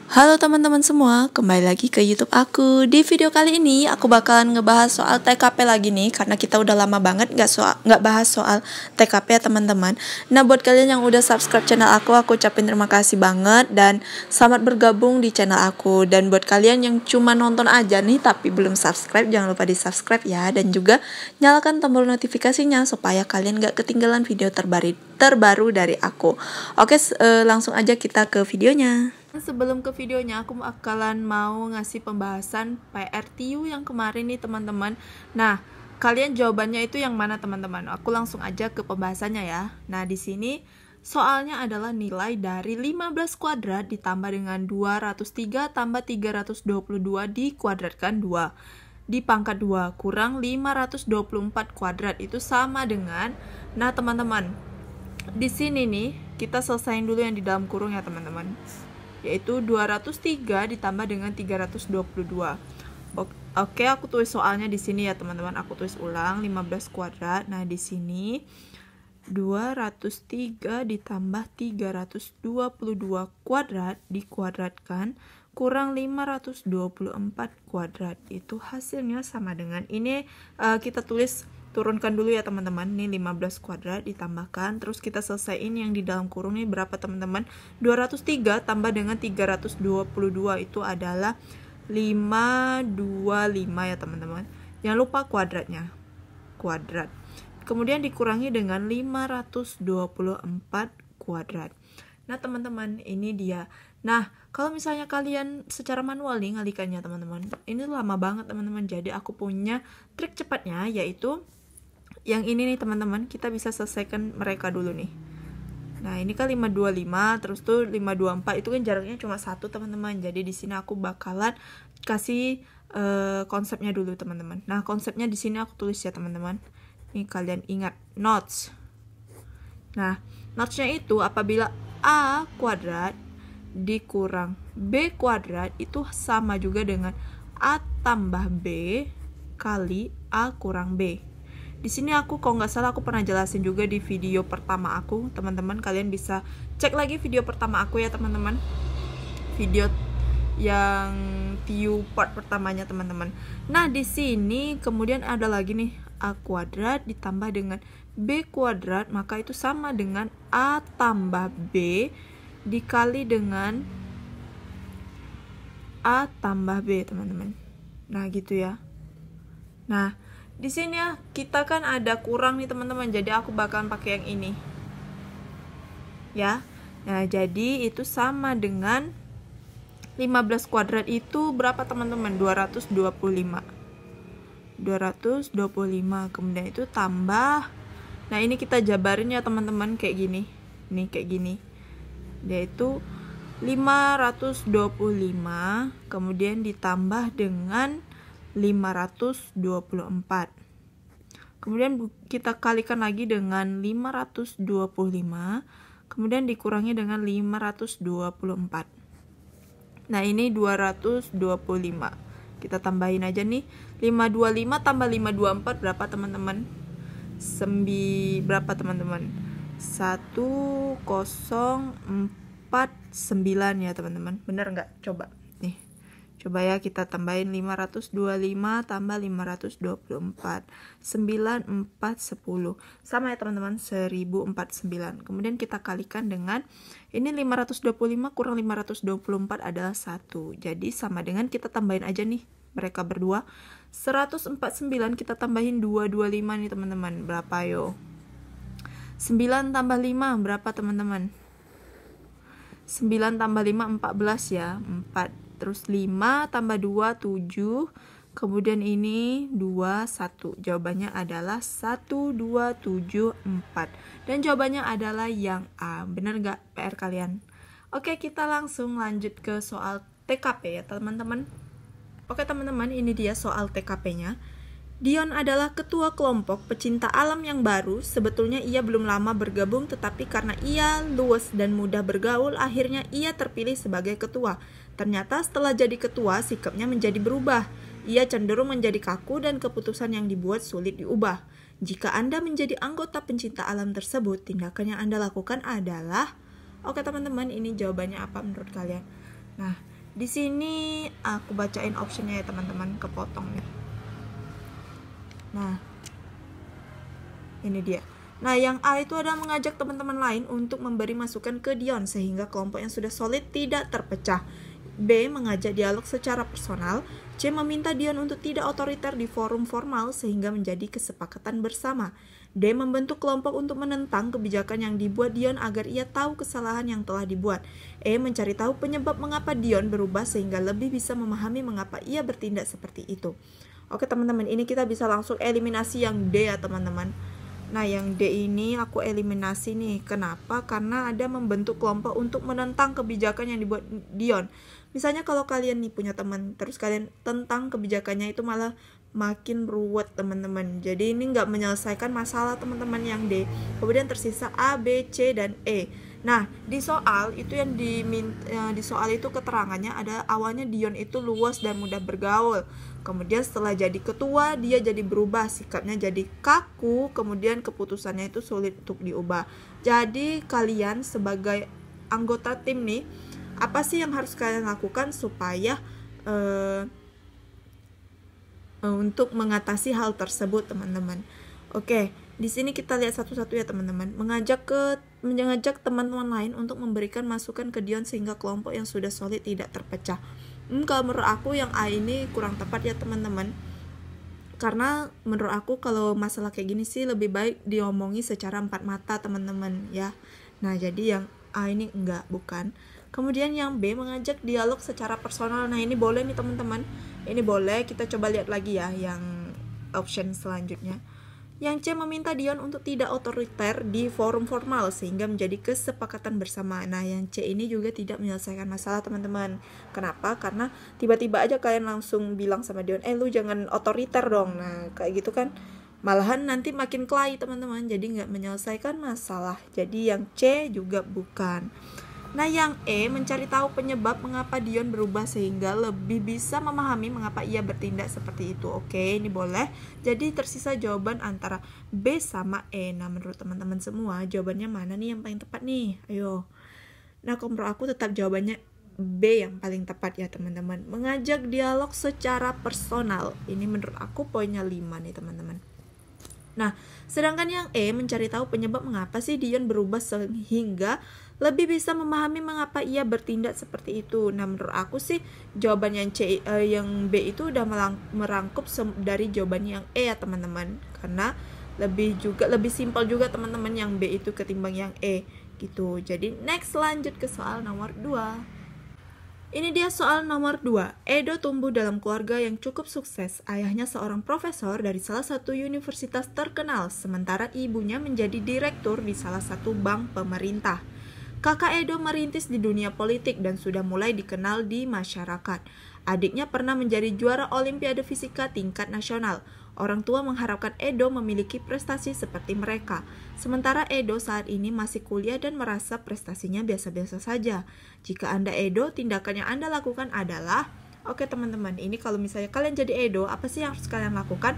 Halo teman-teman semua, kembali lagi ke YouTube aku. Di video kali ini aku bakalan ngebahas soal TKP lagi nih, karena kita udah lama banget nggak bahas soal TKP ya teman-teman. Nah, buat kalian yang udah subscribe channel aku ucapin terima kasih banget dan selamat bergabung di channel aku. Dan buat kalian yang cuma nonton aja nih tapi belum subscribe, jangan lupa di subscribe ya, dan juga nyalakan tombol notifikasinya supaya kalian nggak ketinggalan video terbaru dari aku. Oke, langsung aja kita ke videonya. Sebelum ke videonya, aku bakalan mau ngasih pembahasan PRTU yang kemarin nih teman-teman. Nah, kalian jawabannya itu yang mana teman-teman? Aku langsung aja ke pembahasannya ya. Nah, di sini soalnya adalah nilai dari 15 kuadrat ditambah dengan 203 tambah 322 dikuadratkan 2 di pangkat 2 kurang 524 kuadrat itu sama dengan. Nah, teman-teman, di sini nih kita selesaiin dulu yang di dalam kurung ya teman-teman, yaitu 203 ditambah dengan 322. Oke, aku tulis soalnya di sini ya teman-teman. Aku tulis ulang 15 kuadrat. Nah, di sini 203 ditambah 322 kuadrat dikuadratkan kurang 524 kuadrat. Itu hasilnya sama dengan ini. Kita tulis, turunkan dulu ya teman-teman. Ini 15 kuadrat ditambahkan, terus kita selesaiin yang di dalam kurung ini berapa teman-teman? 203 tambah dengan 322 itu adalah 525 ya teman-teman. Jangan lupa kuadratnya. Kuadrat. Kemudian dikurangi dengan 524 kuadrat. Nah, teman-teman, ini dia. Nah, kalau misalnya kalian secara manual nih ngalikannya teman-teman, ini lama banget teman-teman. Jadi aku punya trik cepatnya, yaitu yang ini nih teman-teman. Kita bisa selesaikan mereka dulu nih. Nah, ini kan 525, terus tuh 524, itu kan jaraknya cuma 1 teman-teman. Jadi di sini aku bakalan kasih konsepnya dulu teman-teman. Nah, konsepnya di sini aku tulis ya teman-teman. Ini kalian ingat notes. Nah, notesnya itu apabila A kuadrat dikurang B kuadrat itu sama juga dengan A tambah B kali A kurang B. Di sini aku kalau nggak salah aku pernah jelasin juga di video pertama aku, teman-teman. Kalian bisa cek lagi video pertama aku ya teman-teman. Video yang TU part pertamanya teman-teman. Nah, di sini kemudian ada lagi nih A kuadrat ditambah dengan B kuadrat, maka itu sama dengan A tambah B dikali dengan A tambah B teman-teman. Nah, gitu ya. Nah, di sini ya kita kan ada kurang nih teman-teman, jadi aku bakalan pakai yang ini ya. Nah, jadi itu sama dengan 15 kuadrat itu berapa teman-teman? 225. Kemudian itu tambah. Nah, ini kita jabarin ya teman-teman kayak gini. Nih kayak gini. Yaitu 525 kemudian ditambah dengan 524. Kemudian kita kalikan lagi dengan 525, kemudian dikurangi dengan 524. Nah, ini 225. Kita tambahin aja nih. 525 tambah 524 berapa teman-teman? Berapa teman-teman? 1049 ya teman-teman. Bener nggak? Coba. Nih. Coba ya kita tambahin 525 tambah 524. 9410. Sama ya teman-teman, 1049. Kemudian kita kalikan dengan ini 525 kurang 524 adalah 1. Jadi sama dengan kita tambahin aja nih mereka berdua. 149 kita tambahin 225 nih teman-teman. Berapa yo? 9 tambah 5 berapa teman-teman? 9 tambah 5 14 ya. 4. Terus 5 tambah 2 7. Kemudian ini 2 1. Jawabannya adalah 1274. Dan jawabannya adalah yang A. Benar nggak PR kalian? Oke, kita langsung lanjut ke soal TKP ya teman-teman. Oke teman-teman, ini dia soal TKP-nya. Dion adalah ketua kelompok pecinta alam yang baru. Sebetulnya ia belum lama bergabung, tetapi karena ia luwes dan mudah bergaul, akhirnya ia terpilih sebagai ketua. Ternyata setelah jadi ketua, sikapnya menjadi berubah. Ia cenderung menjadi kaku dan keputusan yang dibuat sulit diubah. Jika Anda menjadi anggota pencinta alam tersebut, tindakan yang Anda lakukan adalah... Oke teman-teman, ini jawabannya apa menurut kalian? Nah, Di sini aku bacain optionnya ya teman-teman, kepotong nih. Nah, ini dia. Nah, yang A itu adalah mengajak teman-teman lain untuk memberi masukan ke Dion sehingga kelompok yang sudah solid tidak terpecah. B. Mengajak dialog secara personal. C. Meminta Dion untuk tidak otoriter di forum formal sehingga menjadi kesepakatan bersama. D. Membentuk kelompok untuk menentang kebijakan yang dibuat Dion agar ia tahu kesalahan yang telah dibuat. E. Mencari tahu penyebab mengapa Dion berubah sehingga lebih bisa memahami mengapa ia bertindak seperti itu. Oke teman-teman, ini kita bisa langsung eliminasi yang D ya teman-teman. Nah, yang D ini aku eliminasi nih. Kenapa? Karena ada membentuk kelompok untuk menentang kebijakan yang dibuat Dion. Misalnya kalau kalian nih punya teman, terus kalian tentang kebijakannya, itu malah makin ruwet teman-teman. Jadi ini nggak menyelesaikan masalah teman-teman yang D. Kemudian tersisa A, B, C, dan E. Nah, di soal itu yang di soal itu keterangannya ada awalnya Dion itu luas dan mudah bergaul. Kemudian setelah jadi ketua, dia jadi berubah, sikapnya jadi kaku, kemudian keputusannya itu sulit untuk diubah. Jadi kalian sebagai anggota tim nih, apa sih yang harus kalian lakukan supaya untuk mengatasi hal tersebut teman-teman? Oke, di sini kita lihat satu-satu ya teman-teman. Mengajak teman-teman lain untuk memberikan masukan ke Dion sehingga kelompok yang sudah solid tidak terpecah. Kalau menurut aku yang A ini kurang tepat ya teman-teman. Karena menurut aku kalau masalah kayak gini sih lebih baik diomongi secara empat mata teman-teman ya. Nah, jadi yang A ini bukan. Kemudian yang B, mengajak dialog secara personal. Nah, ini boleh nih teman-teman. Ini boleh, kita coba lihat lagi ya yang option selanjutnya. Yang C, meminta Dion untuk tidak otoriter di forum formal sehingga menjadi kesepakatan bersama. Nah, yang C ini juga tidak menyelesaikan masalah teman-teman. Kenapa? Karena tiba-tiba aja kalian langsung bilang sama Dion, lu jangan otoriter dong. Nah, kayak gitu kan malahan nanti makin kelahi teman-teman. Jadi nggak menyelesaikan masalah. Jadi yang C juga bukan. Nah, yang E, mencari tahu penyebab mengapa Dion berubah sehingga lebih bisa memahami mengapa ia bertindak seperti itu. Oke, ini boleh. Jadi tersisa jawaban antara B sama E. Nah, menurut teman-teman semua, jawabannya mana nih yang paling tepat nih? Ayo. Nah, kalau menurut aku tetap jawabannya B yang paling tepat ya teman-teman. Mengajak dialog secara personal. Ini menurut aku poinnya 5 nih teman-teman. Nah, sedangkan yang E, mencari tahu penyebab mengapa sih Dion berubah sehingga lebih bisa memahami mengapa ia bertindak seperti itu. Nah, menurut aku sih jawaban yang yang B itu udah merangkup dari jawaban yang E ya teman-teman. Karena lebih simpel juga teman-teman yang B itu ketimbang yang E gitu. Jadi next, lanjut ke soal nomor 2. Ini dia soal nomor 2. Edo tumbuh dalam keluarga yang cukup sukses. Ayahnya seorang profesor dari salah satu universitas terkenal, sementara ibunya menjadi direktur di salah satu bank pemerintah. Kakak Edo merintis di dunia politik dan sudah mulai dikenal di masyarakat. Adiknya pernah menjadi juara Olimpiade Fisika tingkat nasional. Orang tua mengharapkan Edo memiliki prestasi seperti mereka. Sementara Edo saat ini masih kuliah dan merasa prestasinya biasa-biasa saja. Jika Anda Edo, tindakan yang Anda lakukan adalah... Oke teman-teman, ini kalau misalnya kalian jadi Edo, apa sih yang harus kalian lakukan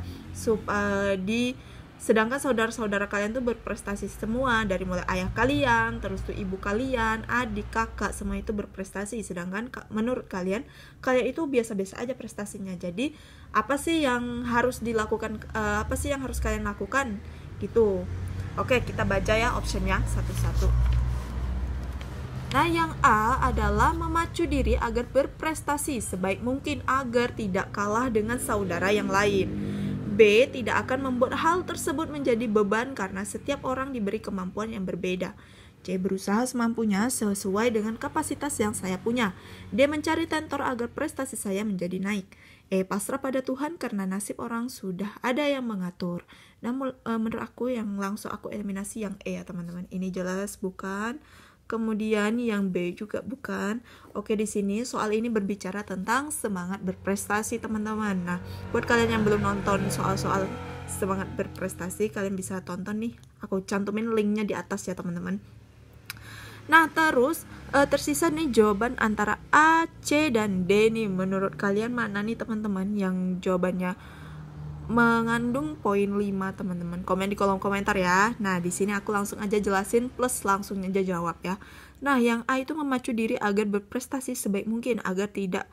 sedangkan saudara-saudara kalian tuh berprestasi semua, dari mulai ayah kalian, terus tuh ibu kalian, adik, kakak, semua itu berprestasi. Sedangkan menurut kalian itu biasa-biasa aja prestasinya. Jadi apa sih yang harus dilakukan, apa sih yang harus kalian lakukan gitu. Oke, kita baca ya optionnya satu-satu. Nah, yang A adalah memacu diri agar berprestasi sebaik mungkin agar tidak kalah dengan saudara yang lain. B, tidak akan membuat hal tersebut menjadi beban karena setiap orang diberi kemampuan yang berbeda. C, berusaha semampunya sesuai dengan kapasitas yang saya punya. D, mencari tentor agar prestasi saya menjadi naik. E, pasrah pada Tuhan karena nasib orang sudah ada yang mengatur. Nah, menurut aku yang langsung aku eliminasi yang E ya teman-teman. Ini jelas bukan. Kemudian yang B juga bukan. Oke, di sini soal ini berbicara tentang semangat berprestasi teman-teman. Nah, buat kalian yang belum nonton soal-soal semangat berprestasi, kalian bisa tonton nih. Aku cantumin linknya di atas ya teman-teman. Nah, terus tersisa nih jawaban antara A, C, dan D nih. Menurut kalian mana nih teman-teman yang jawabannya mengandung poin 5 teman-teman? Komen di kolom komentar ya. Nah, di sini aku langsung aja jelasin plus langsung aja jawab ya. Nah, yang A itu memacu diri agar berprestasi sebaik mungkin, agar tidak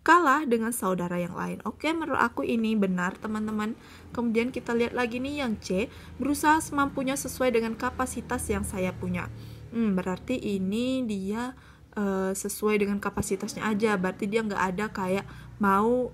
kalah dengan saudara yang lain. Oke, menurut aku ini benar, teman-teman. Kemudian kita lihat lagi nih yang C, berusaha semampunya sesuai dengan kapasitas yang saya punya. Berarti ini dia sesuai dengan kapasitasnya aja. Berarti dia nggak ada kayak mau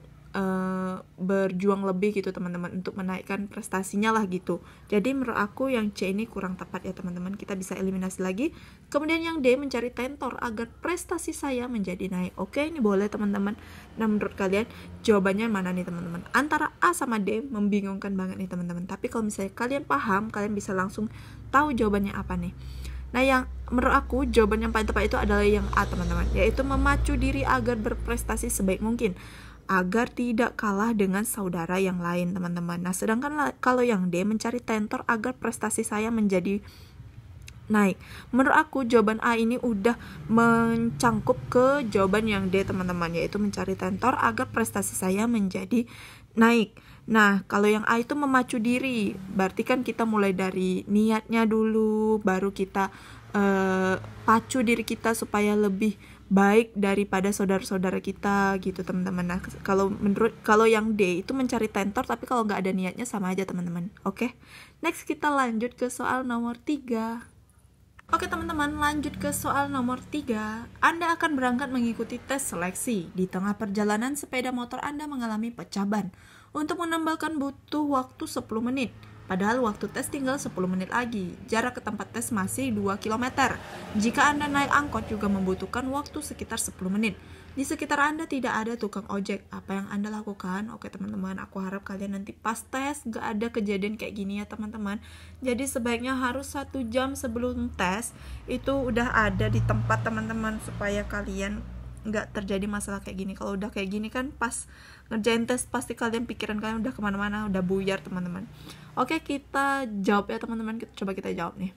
berjuang lebih gitu teman-teman untuk menaikkan prestasinya lah gitu. Jadi menurut aku yang C ini kurang tepat ya teman-teman, kita bisa eliminasi lagi. Kemudian yang D, mencari tentor agar prestasi saya menjadi naik. Oke, ini boleh teman-teman. Nah, menurut kalian jawabannya mana nih teman-teman? Antara A sama D membingungkan banget nih teman-teman. Tapi kalau misalnya kalian paham, kalian bisa langsung tahu jawabannya apa nih. Nah, yang menurut aku jawaban yang paling tepat itu adalah yang A teman-teman, yaitu memacu diri agar berprestasi sebaik mungkin, agar tidak kalah dengan saudara yang lain teman-teman. Nah, sedangkan kalau yang D, mencari tentor agar prestasi saya menjadi naik. Menurut aku jawaban A ini udah mencangkup ke jawaban yang D teman-teman, yaitu mencari tentor agar prestasi saya menjadi naik. Nah, kalau yang A itu memacu diri, berarti kan kita mulai dari niatnya dulu, baru kita pacu diri kita supaya lebih baik daripada saudara-saudara kita gitu teman-teman. Nah, kalau yang D itu mencari tentor, tapi kalau nggak ada niatnya sama aja teman-teman. Oke, next kita lanjut ke soal nomor 3. Oke teman-teman, lanjut ke soal nomor 3. Anda akan berangkat mengikuti tes seleksi. Di tengah perjalanan sepeda motor Anda mengalami pecah ban. Untuk menambahkan butuh waktu 10 menit. Padahal waktu tes tinggal 10 menit lagi. Jarak ke tempat tes masih 2 km. Jika Anda naik angkot juga membutuhkan waktu sekitar 10 menit. Di sekitar Anda tidak ada tukang ojek. Apa yang Anda lakukan? Oke teman-teman, aku harap kalian nanti pas tes gak ada kejadian kayak gini ya teman-teman. Jadi sebaiknya harus 1 jam sebelum tes itu udah ada di tempat teman-teman, supaya kalian nggak terjadi masalah kayak gini. Kalau udah kayak gini kan pas ngerjain tes pasti kalian pikiran kalian udah kemana-mana, udah buyar teman-teman. Oke, kita jawab ya teman-teman. Coba kita jawab nih.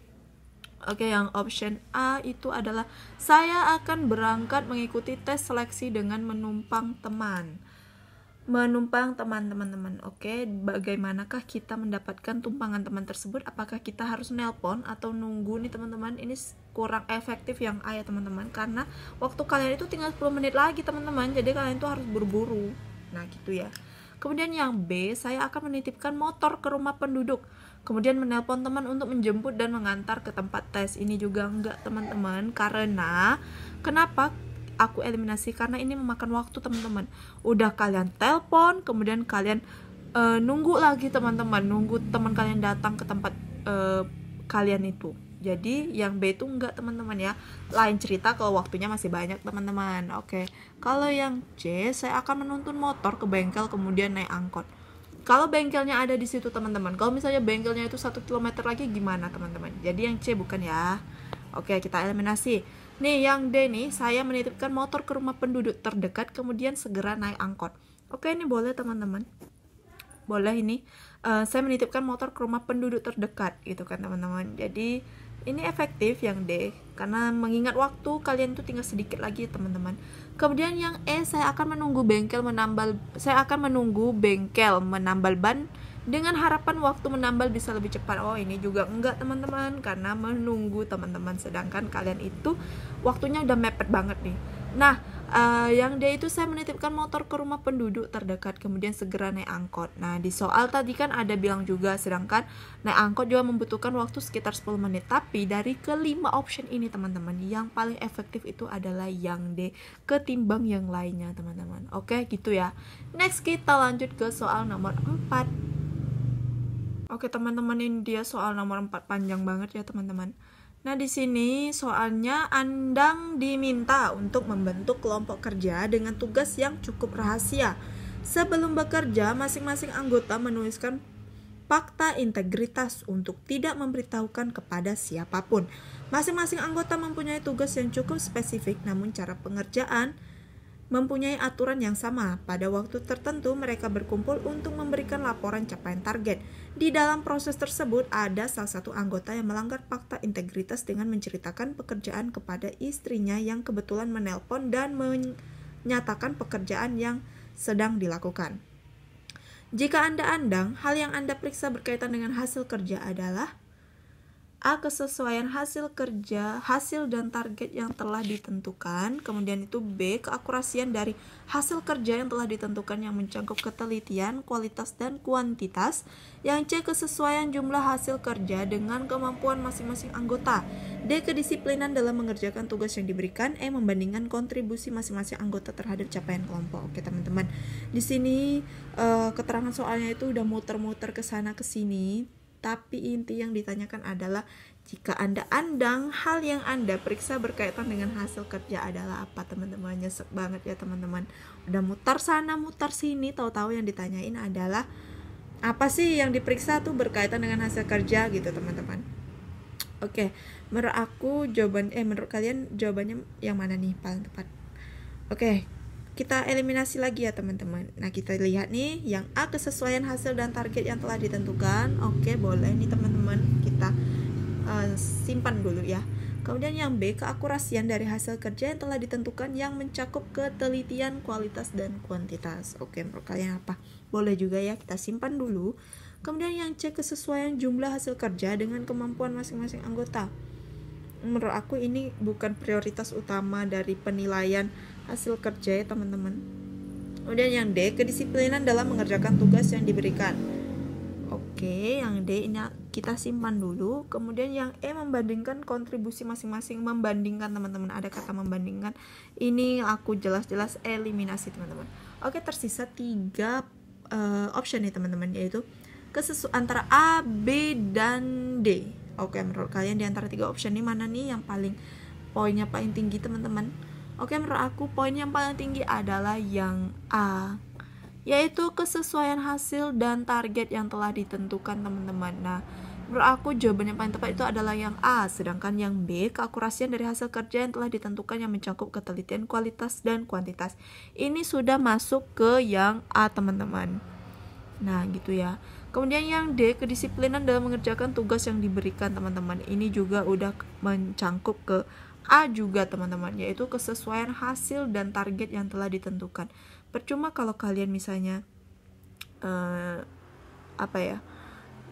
Oke, yang option A itu adalah saya akan berangkat mengikuti tes seleksi dengan menumpang teman. Menumpang teman, teman-teman. Oke, bagaimanakah kita mendapatkan tumpangan teman tersebut? Apakah kita harus nelpon atau nunggu nih teman-teman? Ini kurang efektif yang A ya teman-teman, karena waktu kalian itu tinggal 10 menit lagi teman-teman. Jadi kalian itu harus buru-buru. Nah, gitu ya. Kemudian yang B, saya akan menitipkan motor ke rumah penduduk, kemudian menelpon teman untuk menjemput dan mengantar ke tempat tes. Ini juga enggak teman-teman, karena kenapa aku eliminasi? Karena ini memakan waktu teman-teman. Udah kalian telpon, kemudian kalian nunggu lagi teman-teman, nunggu teman kalian datang ke tempat kalian itu. Jadi yang B itu enggak teman-teman ya. Lain cerita kalau waktunya masih banyak teman-teman. Oke. Kalau yang C, saya akan menuntun motor ke bengkel kemudian naik angkot. Kalau bengkelnya ada di situ teman-teman. Kalau misalnya bengkelnya itu 1 km lagi gimana teman-teman? Jadi yang C bukan ya. Oke, kita eliminasi. Nih yang D nih, saya menitipkan motor ke rumah penduduk terdekat kemudian segera naik angkot. Oke, ini boleh teman-teman. Boleh ini. Saya menitipkan motor ke rumah penduduk terdekat gitu kan teman-teman. Jadi ini efektif yang D, karena mengingat waktu kalian tuh tinggal sedikit lagi teman-teman. Kemudian yang E, saya akan menunggu bengkel menambal ban dengan harapan waktu menambal bisa lebih cepat. Oh, ini juga enggak teman-teman, karena menunggu teman-teman, sedangkan kalian itu waktunya udah mepet banget nih. Nah, yang D itu saya menitipkan motor ke rumah penduduk terdekat kemudian segera naik angkot. Nah, di soal tadi kan ada bilang juga, sedangkan naik angkot juga membutuhkan waktu sekitar 10 menit. Tapi dari kelima option ini teman-teman, yang paling efektif itu adalah yang D ketimbang yang lainnya teman-teman. Oke, gitu ya. Next kita lanjut ke soal nomor 4. Oke teman-teman, ini dia soal nomor 4, panjang banget ya teman-teman. Nah, di sini soalnya Andang diminta untuk membentuk kelompok kerja dengan tugas yang cukup rahasia. Sebelum bekerja, masing-masing anggota menuliskan fakta integritas untuk tidak memberitahukan kepada siapapun. Masing-masing anggota mempunyai tugas yang cukup spesifik, namun cara pengerjaan mempunyai aturan yang sama. Pada waktu tertentu mereka berkumpul untuk memberikan laporan capaian target. Di dalam proses tersebut ada salah satu anggota yang melanggar fakta integritas dengan menceritakan pekerjaan kepada istrinya yang kebetulan menelpon dan menyatakan pekerjaan yang sedang dilakukan. Jika Anda andang, hal yang Anda periksa berkaitan dengan hasil kerja adalah A. Kesesuaian hasil kerja, hasil dan target yang telah ditentukan. Kemudian itu B. Keakurasian dari hasil kerja yang telah ditentukan yang mencakup ketelitian, kualitas, dan kuantitas. Yang C. Kesesuaian jumlah hasil kerja dengan kemampuan masing-masing anggota. D. Kedisiplinan dalam mengerjakan tugas yang diberikan. E. Membandingkan kontribusi masing-masing anggota terhadap capaian kelompok. Oke teman-teman, di sini keterangan soalnya itu udah muter-muter ke sana ke sini. Tapi inti yang ditanyakan adalah jika Anda andang hal yang Anda periksa berkaitan dengan hasil kerja adalah apa, teman-teman. Nyesek banget ya teman-teman. Udah mutar sana mutar sini, tahu-tahu yang ditanyain adalah apa sih yang diperiksa tuh berkaitan dengan hasil kerja gitu teman-teman. Oke, menurut aku menurut kalian jawabannya yang mana nih paling tepat? Oke, kita eliminasi lagi ya teman-teman. Nah kita lihat nih yang A, kesesuaian hasil dan target yang telah ditentukan. Oke, boleh nih teman-teman, kita simpan dulu ya. Kemudian yang B, keakurasian dari hasil kerja yang telah ditentukan yang mencakup ketelitian, kualitas, dan kuantitas. Oke, menurut kalian apa? Boleh juga ya, kita simpan dulu. Kemudian yang C, kesesuaian jumlah hasil kerja dengan kemampuan masing-masing anggota. Menurut aku ini bukan prioritas utama dari penilaian hasil kerja ya teman-teman. Kemudian yang D, kedisiplinan dalam mengerjakan tugas yang diberikan. Oke, yang D ini kita simpan dulu. Kemudian yang E, membandingkan kontribusi masing-masing. Membandingkan teman-teman, ada kata membandingkan. Ini aku jelas-jelas eliminasi teman-teman. Oke, tersisa 3 option nih teman-teman, yaitu antara A, B, dan D. Oke, menurut kalian di antara 3 option ini mana nih yang poinnya paling tinggi teman-teman? Oke, menurut aku poin yang paling tinggi adalah yang A, yaitu kesesuaian hasil dan target yang telah ditentukan teman-teman. Nah, menurut aku jawaban yang paling tepat itu adalah yang A. Sedangkan yang B, keakurasian dari hasil kerja yang telah ditentukan yang mencakup ketelitian, kualitas, dan kuantitas. Ini sudah masuk ke yang A teman-teman. Nah gitu ya. Kemudian yang D, kedisiplinan dalam mengerjakan tugas yang diberikan teman-teman. Ini juga udah mencangkup ke A juga teman-teman, yaitu kesesuaian hasil dan target yang telah ditentukan. Percuma kalau kalian misalnya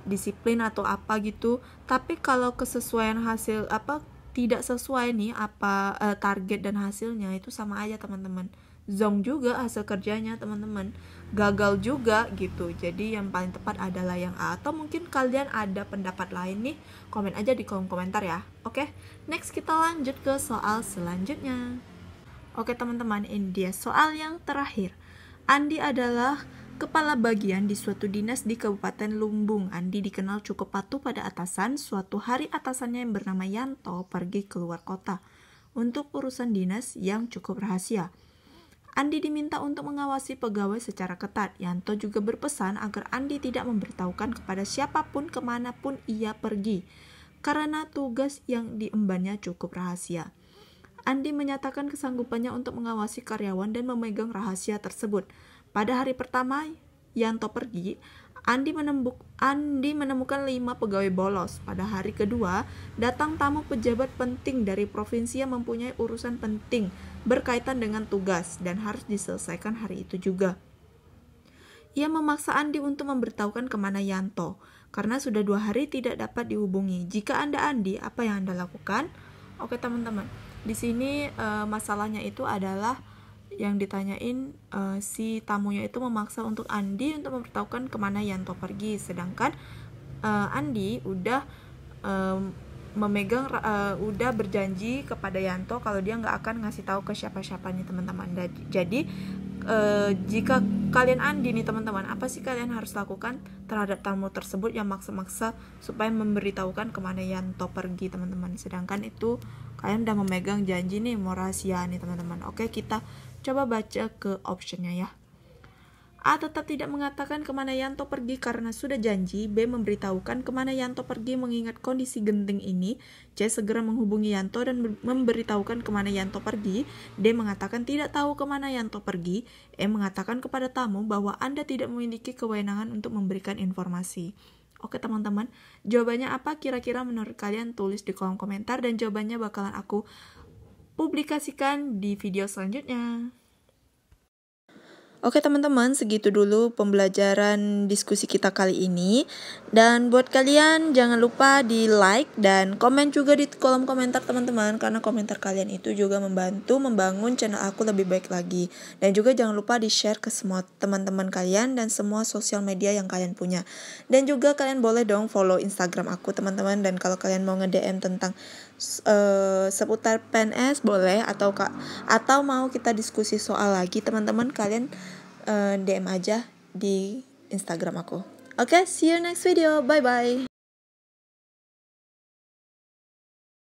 disiplin atau apa gitu, tapi kalau kesesuaian hasil tidak sesuai nih target dan hasilnya, itu sama aja teman-teman. Zong juga hasil kerjanya teman-teman, gagal juga gitu. Jadi yang paling tepat adalah yang A. Atau mungkin kalian ada pendapat lain nih, komen aja di kolom komentar ya. Oke, next kita lanjut ke soal selanjutnya. Oke teman-teman, ini dia soal yang terakhir. Andi adalah kepala bagian di suatu dinas di Kabupaten Lumbung. Andi dikenal cukup patuh pada atasan. Suatu hari atasannya yang bernama Yanto pergi keluar kota untuk urusan dinas yang cukup rahasia. Andi diminta untuk mengawasi pegawai secara ketat. Yanto juga berpesan agar Andi tidak memberitahukan kepada siapapun kemanapun ia pergi, karena tugas yang diembannya cukup rahasia. Andi menyatakan kesanggupannya untuk mengawasi karyawan dan memegang rahasia tersebut. Pada hari pertama Yanto pergi, Andi menemukan 5 pegawai bolos. Pada hari kedua, datang tamu pejabat penting dari provinsi yang mempunyai urusan penting berkaitan dengan tugas dan harus diselesaikan hari itu juga. Ia memaksa Andi untuk memberitahukan kemana Yanto, karena sudah 2 hari tidak dapat dihubungi. Jika Anda Andi, apa yang Anda lakukan? Oke teman-teman, di sini masalahnya itu adalah yang ditanyain si tamunya itu memaksa untuk Andi untuk memberitahukan kemana Yanto pergi, sedangkan Andi udah udah berjanji kepada Yanto kalau dia nggak akan ngasih tahu ke siapa-siapanya teman-teman. Jadi jika kalian Andi nih teman-teman, apa sih kalian harus lakukan terhadap tamu tersebut yang maksa-maksa supaya memberitahukan kemana Yanto pergi teman-teman, sedangkan itu kalian udah memegang janji nih mau rahasia nih teman-teman. Oke, kita coba baca ke optionnya ya. A. Tetap tidak mengatakan kemana Yanto pergi karena sudah janji. B. Memberitahukan kemana Yanto pergi mengingat kondisi genting ini. C. Segera menghubungi Yanto dan memberitahukan kemana Yanto pergi. D. Mengatakan tidak tahu kemana Yanto pergi. E. Mengatakan kepada tamu bahwa Anda tidak memiliki kewenangan untuk memberikan informasi. Oke teman-teman, jawabannya apa kira-kira menurut kalian? Tulis di kolom komentar dan jawabannya bakalan aku publikasikan di video selanjutnya. Oke teman-teman, segitu dulu pembelajaran diskusi kita kali ini. Dan buat kalian jangan lupa di like dan komen juga di kolom komentar teman-teman, karena komentar kalian itu juga membantu membangun channel aku lebih baik lagi. Dan juga jangan lupa di share ke semua teman-teman kalian dan semua sosial media yang kalian punya. Dan juga kalian boleh dong follow Instagram aku teman-teman, dan kalau kalian mau nge-DM tentang seputar PNS boleh, atau mau kita diskusi soal lagi teman-teman, kalian DM aja di Instagram aku. Oke, see you next video. Bye bye.